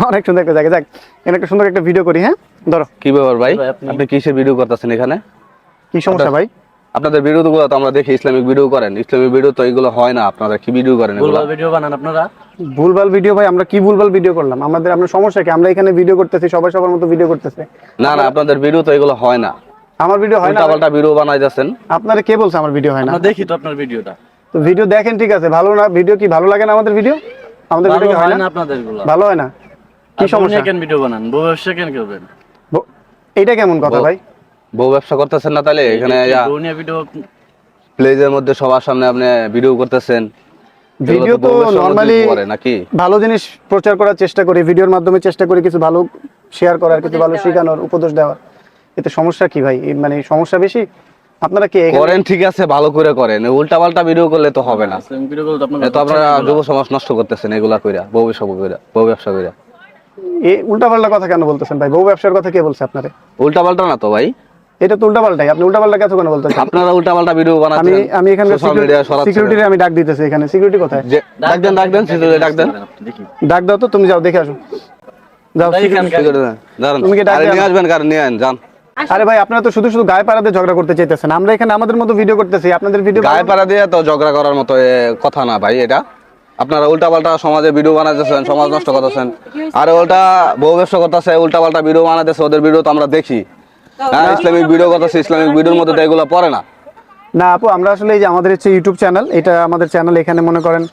অনেক সুন্দর একটা জায়গা। যাক, এখানে একটা সুন্দর একটা ভিডিও করি। হ্যাঁ, ধরো। কি ব্যাপার ভাই, আপনি কিসের ভিডিও করতেছেন এখানে? কি সমস্যা ভাই? আপনাদের ভিডিও গুলো তো আমরা দেখি ইসলামিক ভিডিও করেন, ইসলামিক ভিডিও তো এগুলো হয় না। আপনারা কি ভিডিও করেন? এগুলো ভুলভাল ভিডিও বানান আপনারা। ভুলভাল ভিডিও ভাই? আমরা কি ভুলভাল ভিডিও করলাম? আমাদের আপনার সমস্যা কি? আমরা এখানে ভিডিও করতেছি, সবাই সবার মতো ভিডিও করতেছে। না না, আপনাদের ভিডিও তো এগুলো হয় না। আমার ভিডিও হয় না? উল্টাপাল্টা ভিডিও বানাইতেছেন। আপনারা কে বলছে আমার ভিডিও হয় না? আমরা দেখি তো আপনার ভিডিওটা। তো ভিডিও দেখেন, ঠিক আছে। ভালো না ভিডিও? কি ভালো লাগে না আমাদের ভিডিও? আমাদের ভিডিও কি হয় না? আপনাদের গুলো ভালো হয় না? কি সমস্যা? কেন ভিডিও বানান? বউ ব্যবসা কেন করবেন? এইটা কেমন কথা ভাই? বউ ব্যবসা করতেছেন না তাহলে এখানে বউ নিয়ে ভিডিও প্লেজের মধ্যে সবার সামনে আপনি ভিডিও করতেছেন। ভিডিও তো নরমালি নাকি ভালো জিনিস প্রচার করার চেষ্টা করি, ভিডিওর মাধ্যমে চেষ্টা করি কিছু ভালো শেয়ার করার, কিছু ভালো শেখানোর, উপদেশ দেওয়ার। এতে সমস্যা কি ভাই? মানে সমস্যা বেশি? আপনারা কি করেন? ঠিক আছে, ভালো করে করেন। উল্টাপাল্টা ভিডিও করলে তো হবে না। ভিডিও করলে তো তো আপনারা যুব সমাজ নষ্ট করতেছেন এগুলা কইরা, বউ ব্যবসা কইরা। এই উল্টাপাল্টা কথা কেন বলতেছেন ভাই? বউ ব্যবসার কথা কে বলছে আপনারে? উল্টাপাল্টা না তো ভাই, এটা তো উল্টাপাল্টাই। আপনি উল্টাপাল্টা কেন বলতেছেন? আপনারা উল্টাপাল্টা ভিডিও বানাচ্ছেন। আমি এখানকার সোশ্যাল মিডিয়া ছড়াচ্ছেন। সিকিউরিটিরে আমি ডাক দিতেছি। এখানে সিকিউরিটি কোথায়? ডাক দেন সিকিউরিটি ডাক দেন। ডাক দাও তো, তুমি যাও দেখে আসো। যাও সিকিউরিটি দাঁড়ান। তুমি কি ডাক আরে দেয়া? নিয়ে আসবেন, কারণ নিয়ে আন যান। আরে ভাই, আপনারা তো শুধু শুধু গায়ে পাড়াতে ঝগড়া করতে চাইতেছেন। আমরা এখানে আমাদের মতো ভিডিও করতেছি, আপনাদের ভিডিও গায়ে পাড়া দিয়ে তো ঝগড়া করার মতো কথা না ভাই এটা। আপনারা উল্টাপাল্টা সমাজে ভিডিও বানাতেছেন, সমাজ নষ্ট করতেছেন। আর ওটা বউ ব্যবসা করতেছে, উল্টাপাল্টা ভিডিও বানাতেছে, ওদের ভিডিও তো আমরা দেখি। হ্যাঁ, ইসলামিক ভিডিও করতেছে, ইসলামিক ভিডিওর মধ্যে তো এগুলো পড়ে না। না আপু, আমরা আসলে এই যে আমাদের হচ্ছে ইউটিউব চ্যানেল, এটা আমাদের চ্যানেল। এখানে মনে করেন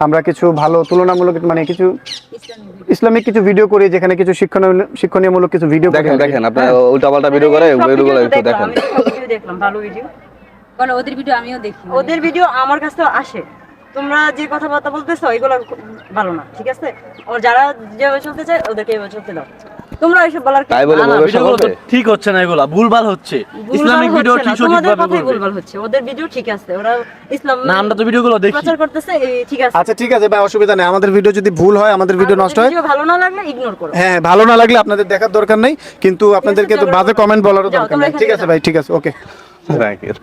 আমরা কিছু ভালো তুলনামূলক মানে কিছু ইসলামিক কিছু ভিডিও করি, যেখানে কিছু শিক্ষণীয়মূলক কিছু ভিডিও দেখেন আপনারা উল্টাপাল্টা ভিডিও করে, ভিডিওগুলো একটু দেখেন। আমি সব ভিডিও দেখলাম, ভালো ভিডিও। কারণ ওদের ভিডিও আমিও দেখি। ওদের ভিডিও আমার কাছে আসে। তোমরা যে কথাবার্তা বলতেছো এগুলো ভালো না, ঠিক আছে? ওর যারা যেভাবে চলতে চায় ওদেরকে এভাবে চলতে দাও। তোমরা এসব বলার তাই বলে বউ ব্যবসা ভিডিওগুলো তো করবে? ঠিক হচ্ছে না, এগুলা ভুলভাল হচ্ছে। ইসলামিক ভিডিও ঠিক তোমাদের সঠিকভাবে কথাই করবে। ভুলভাল হচ্ছে। ওদের ভিডিও ঠিক আছে, ওরা ইসলাম না, আমরা তো ভিডিওগুলো দেখি। প্রচার করতেছে, ঠিক আছে। আচ্ছা ঠিক আছে ভাই, অসুবিধা নেই। আমাদের ভিডিও যদি ভুল হয়, আমাদের ভিডিও নষ্ট হয়, ভিডিও ভালো না লাগলে ইগনোর করো। হ্যাঁ, ভালো না লাগলে আপনাদের দেখার দরকার নেই, কিন্তু আপনাদেরকে তো বাজে কমেন্ট বলারও যাও, দরকার তোমরা নেই। এখান ঠিক থেকে আছে যাও। ভাই, ঠিক আছে, ওকে। Thank you.